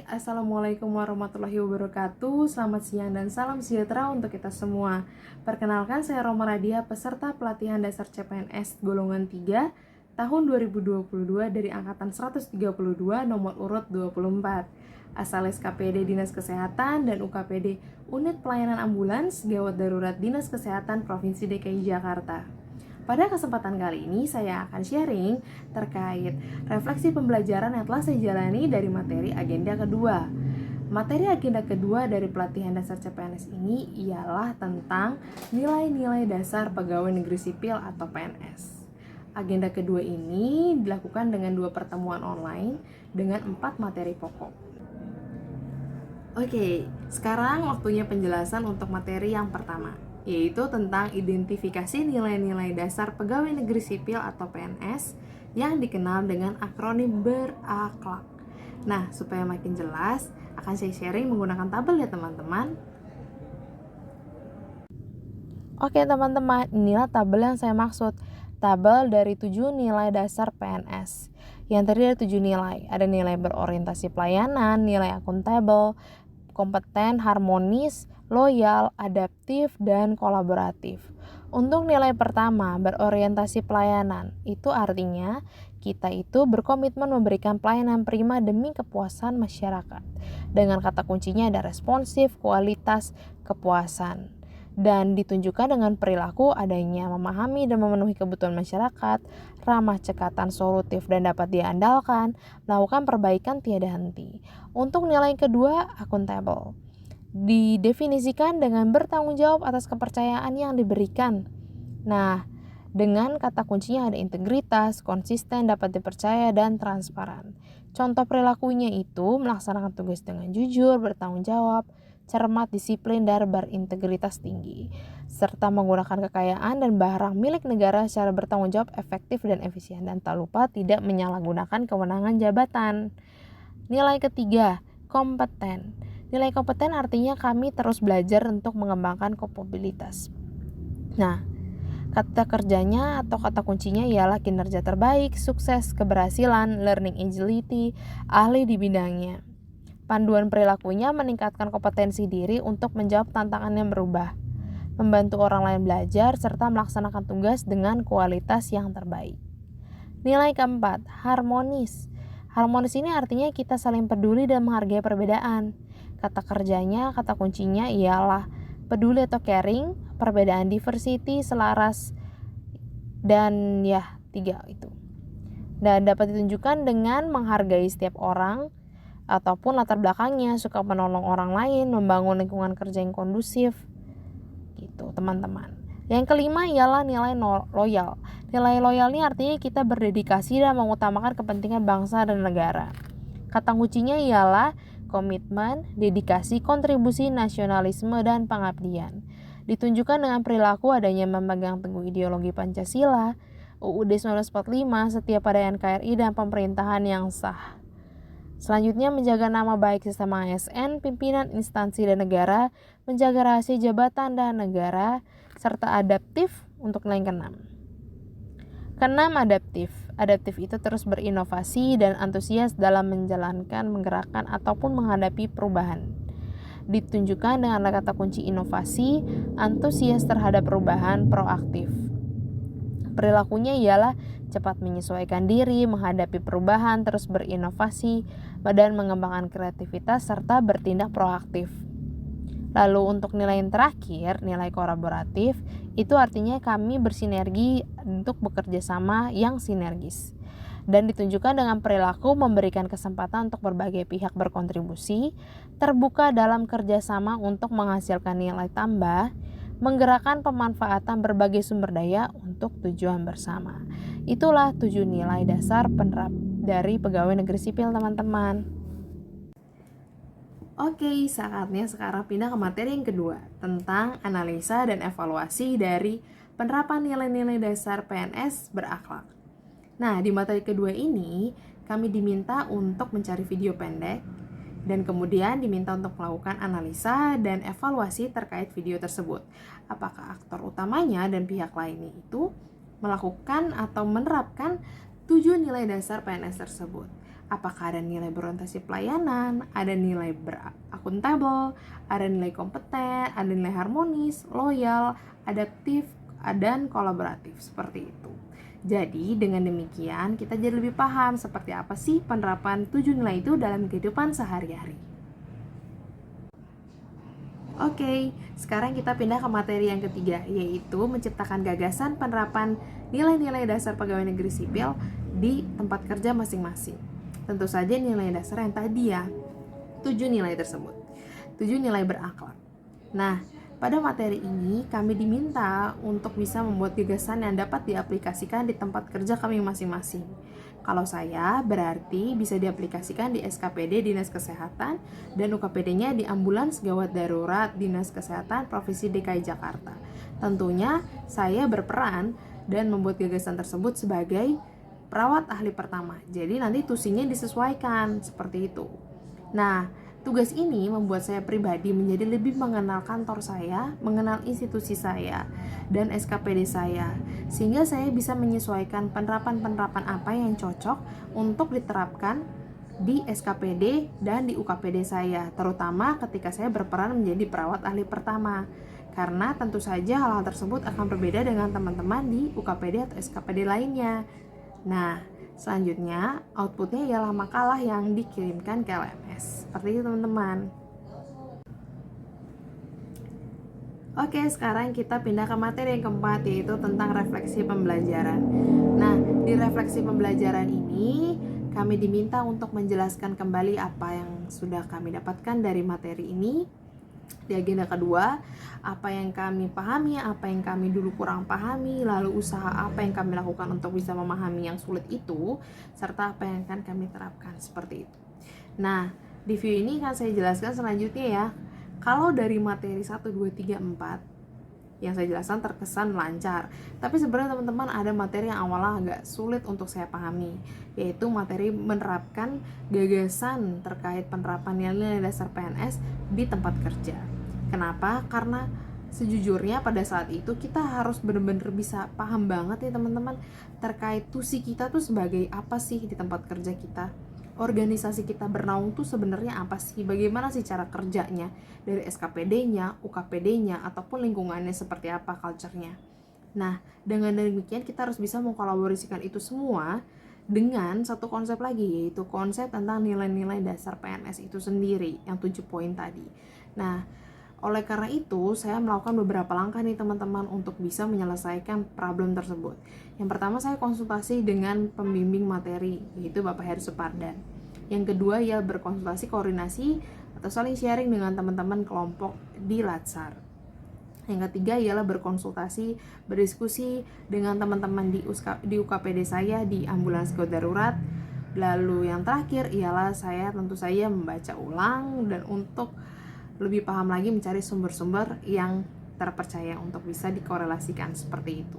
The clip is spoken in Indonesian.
Assalamualaikum warahmatullahi wabarakatuh. Selamat siang dan salam sejahtera untuk kita semua. Perkenalkan, saya Roma Radia, peserta pelatihan dasar CPNS golongan 3 tahun 2022 dari angkatan 132 nomor urut 24. Asal SKPD Dinas Kesehatan dan UKPD Unit Pelayanan Ambulans Gawat Darurat Dinas Kesehatan Provinsi DKI Jakarta. Pada kesempatan kali ini saya akan sharing terkait refleksi pembelajaran yang telah saya jalani dari materi agenda kedua. Materi agenda kedua dari pelatihan dasar CPNS ini ialah tentang nilai-nilai dasar pegawai negeri sipil atau PNS. Agenda kedua ini dilakukan dengan 2 pertemuan online dengan 4 materi pokok. Oke, sekarang waktunya penjelasan untuk materi yang pertama, yaitu tentang identifikasi nilai-nilai dasar pegawai negeri sipil atau PNS yang dikenal dengan akronim berakhlak. Nah, supaya makin jelas, akan saya sharing menggunakan tabel ya teman-teman. Oke teman-teman, inilah tabel yang saya maksud. Tabel dari 7 nilai dasar PNS yang terdiri dari 7 nilai. Ada nilai berorientasi pelayanan, nilai akuntabel, kompeten, harmonis, loyal, adaptif, dan kolaboratif. Untuk nilai pertama, berorientasi pelayanan, itu artinya kita itu berkomitmen memberikan pelayanan prima demi kepuasan masyarakat. Dengan kata kuncinya ada responsif, kualitas, kepuasan. Dan ditunjukkan dengan perilaku adanya memahami dan memenuhi kebutuhan masyarakat, ramah cekatan, solutif, dan dapat diandalkan, melakukan perbaikan tiada henti. Untuk nilai kedua, akuntabel. Didefinisikan dengan bertanggung jawab atas kepercayaan yang diberikan. Nah, dengan kata kuncinya ada integritas, konsisten, dapat dipercaya, dan transparan. Contoh perilakunya itu melaksanakan tugas dengan jujur, bertanggung jawab, cermat, disiplin, dan berintegritas tinggi, serta menggunakan kekayaan dan barang milik negara secara bertanggung jawab, efektif, dan efisien, dan tak lupa tidak menyalahgunakan kewenangan jabatan. Nilai ketiga, kompeten. Nilai kompeten artinya kami terus belajar untuk mengembangkan kapabilitas. Nah, kata kerjanya atau kata kuncinya ialah kinerja terbaik, sukses, keberhasilan, learning agility, ahli di bidangnya. Panduan perilakunya meningkatkan kompetensi diri untuk menjawab tantangan yang berubah, membantu orang lain belajar, serta melaksanakan tugas dengan kualitas yang terbaik. Nilai keempat, harmonis. Harmonis ini artinya kita saling peduli dan menghargai perbedaan. Kata kerjanya, kata kuncinya ialah peduli atau caring, perbedaan diversity, selaras, dan 3 itu. Dan dapat ditunjukkan dengan menghargai setiap orang, ataupun latar belakangnya, suka menolong orang lain, membangun lingkungan kerja yang kondusif, gitu teman-teman. Yang kelima ialah nilai loyal. Nilai loyal ini artinya kita berdedikasi dan mengutamakan kepentingan bangsa dan negara. Kata kuncinya ialah komitmen, dedikasi, kontribusi, nasionalisme, dan pengabdian. Ditunjukkan dengan perilaku adanya memegang teguh ideologi Pancasila, UUD 1945, setia pada NKRI, dan pemerintahan yang sah. Selanjutnya, menjaga nama baik sistem ASN, pimpinan instansi dan negara, menjaga rahasia jabatan dan negara, serta adaptif untuk nilai ke-6. Keenam, adaptif. Adaptif itu terus berinovasi dan antusias dalam menjalankan, menggerakkan, ataupun menghadapi perubahan. Ditunjukkan dengan kata kunci inovasi, antusias terhadap perubahan, proaktif. Perilakunya ialah cepat menyesuaikan diri, menghadapi perubahan, terus berinovasi, dan mengembangkan kreativitas, serta bertindak proaktif. Lalu untuk nilai yang terakhir, nilai kolaboratif, itu artinya kami bersinergi untuk bekerja sama yang sinergis. Dan ditunjukkan dengan perilaku memberikan kesempatan untuk berbagai pihak berkontribusi, terbuka dalam kerjasama untuk menghasilkan nilai tambah, menggerakkan pemanfaatan berbagai sumber daya untuk tujuan bersama. Itulah 7 nilai dasar penerap dari pegawai negeri sipil teman-teman. Oke, saatnya sekarang pindah ke materi yang kedua, tentang analisa dan evaluasi dari penerapan nilai-nilai dasar PNS berakhlak. Nah, di materi kedua ini, kami diminta untuk mencari video pendek, dan kemudian diminta untuk melakukan analisa dan evaluasi terkait video tersebut. Apakah aktor utamanya dan pihak lainnya itu melakukan atau menerapkan 7 nilai dasar PNS tersebut. Apakah ada nilai berorientasi pelayanan, ada nilai berakuntabel, ada nilai kompeten, ada nilai harmonis, loyal, adaptif, dan kolaboratif, seperti itu. Jadi dengan demikian kita jadi lebih paham seperti apa sih penerapan 7 nilai itu dalam kehidupan sehari-hari. Oke, sekarang kita pindah ke materi yang ketiga, yaitu menciptakan gagasan penerapan nilai-nilai dasar pegawai negeri sipil di tempat kerja masing-masing. Tentu saja nilai dasar yang tadi ya, 7 nilai tersebut. 7 nilai berakhlak. Nah, pada materi ini kami diminta untuk bisa membuat gagasan yang dapat diaplikasikan di tempat kerja kami masing-masing. Kalau saya berarti bisa diaplikasikan di SKPD Dinas Kesehatan dan UKPD-nya di Ambulans Gawat Darurat Dinas Kesehatan Provinsi DKI Jakarta. Tentunya saya berperan dan membuat gagasan tersebut sebagai perawat ahli pertama. Jadi nanti tusinya disesuaikan seperti itu. Nah, tugas ini membuat saya pribadi menjadi lebih mengenal kantor saya, mengenal institusi saya, dan SKPD saya, sehingga saya bisa menyesuaikan penerapan-penerapan apa yang cocok untuk diterapkan di SKPD dan di UKPD saya, terutama ketika saya berperan menjadi perawat ahli pertama. Karena tentu saja hal-hal tersebut akan berbeda dengan teman-teman di UKPD atau SKPD lainnya. Nah, selanjutnya outputnya ialah makalah yang dikirimkan ke LMS. Seperti itu teman-teman. Oke, sekarang kita pindah ke materi yang keempat, yaitu tentang refleksi pembelajaran. Nah, di refleksi pembelajaran ini kami diminta untuk menjelaskan kembali apa yang sudah kami dapatkan dari materi ini. Di agenda kedua, apa yang kami pahami, apa yang kami dulu kurang pahami, lalu usaha apa yang kami lakukan untuk bisa memahami yang sulit itu, serta apa yang akan kami terapkan, seperti itu. Nah, di view ini akan saya jelaskan selanjutnya ya. Kalau dari materi 1, 2, 3, 4 yang saya jelaskan terkesan lancar, tapi sebenarnya teman-teman ada materi yang awalnya agak sulit untuk saya pahami, yaitu materi menerapkan gagasan terkait penerapan nilai dasar PNS di tempat kerja. Kenapa? Karena sejujurnya pada saat itu kita harus benar-benar bisa paham banget ya teman-teman terkait tusi kita tuh sebagai apa sih di tempat kerja kita. Organisasi kita bernaung tuh sebenarnya apa sih? Bagaimana sih cara kerjanya dari SKPD-nya, UKPD-nya, ataupun lingkungannya seperti apa culture-nya. Nah, dengan demikian kita harus bisa mengkolaborasikan itu semua dengan satu konsep lagi, yaitu konsep tentang nilai-nilai dasar PNS itu sendiri, yang 7 poin tadi. Nah, oleh karena itu, saya melakukan beberapa langkah nih teman-teman untuk bisa menyelesaikan problem tersebut. Yang pertama, saya konsultasi dengan pembimbing materi, yaitu Bapak Heri Supardan. Yang kedua, ia berkonsultasi koordinasi atau saling sharing dengan teman-teman kelompok di Latsar. Yang ketiga ialah berkonsultasi, berdiskusi dengan teman-teman di UKPD saya di Ambulans Gawat Darurat. Lalu yang terakhir ialah saya tentu saja membaca ulang dan untuk lebih paham lagi mencari sumber-sumber yang terpercaya untuk bisa dikorelasikan seperti itu.